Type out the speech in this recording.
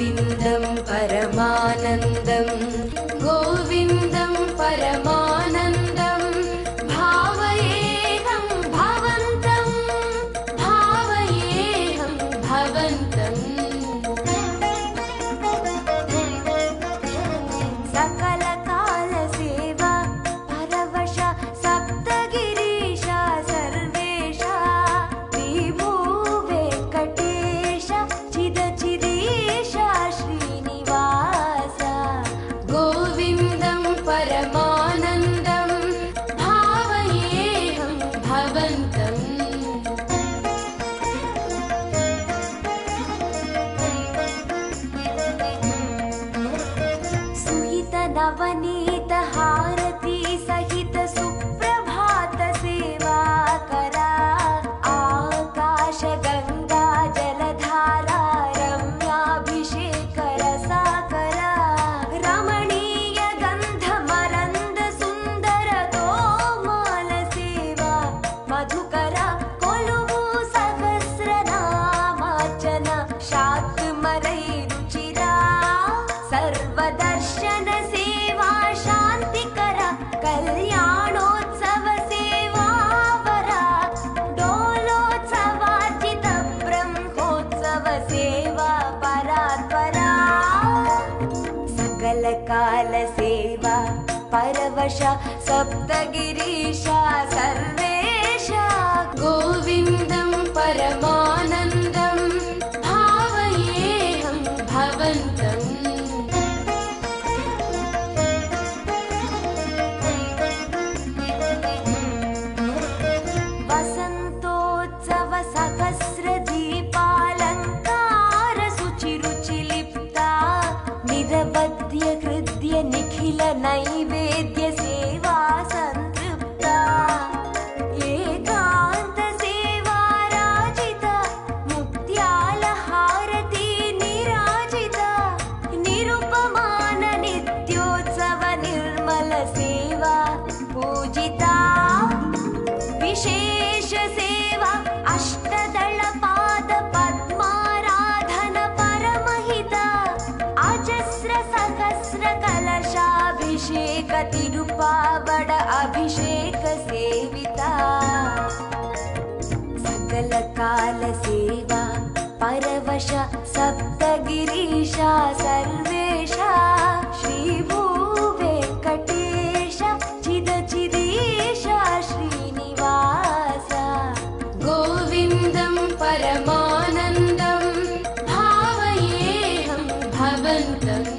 गोविन्दं परमानन्दं गोविन्दं परमानन्दं भावयेऽहं भवन्तं भावयेऽहं भवन्तम् सकलकाल सेवा परवश सप्तगिरीश सर्वेश विभो वेङ्कटेश चिदचिदेश श्रीनिवास गोविन्दं परमानन्दं भावयेऽहं भवन्तम् सुहित नवनीत हारती सहित सुप्रभात सेवा करा आकाश गंगा जलधारा रम्याभिषेक रसाकरा रमणीय गंध मरंद सुंदर तोमाल सेवा मधुकरा कोलुवु सहस्रनामार्चन शाक्मरै रुचिरा सर्वदर्शन सेवा शांतिकर कल्याणोत्सव सेवा वरा डोलोत्सवार्चित ब्रह्मोत्सव सेवा परात्परा सकल काल सेवा परवश सप्तगिरीश सर्वेश गोविन्दं परमानन्दं भावयेऽहं भवन्तम् वसन्तोत्सव सहस्र दीपालङ्कार शुचिरुचिलिप्ता निरवध्य हृद्य निखिल नैवेद्य सेवा संतृप्ता एकान्त सेवा राजिता मुक्त्याल हारती निराजिता निरुपमान नित्योत्सव निर्मल सेवा पूजिता विशेष सेवा अष्टदल पाद पद्माराधन परमहिता अजस्र सहस्र कलशाभिषेक तिरुपावड अभिषेक सेविता सकल काल सेवा परवश सप्तगिरीश सर्वेश श्रीभू वेङ्कटेश चिदचिदेश श्रीनिवास गोविन्दं परमानन्दं भावयेऽहं भवन्तम्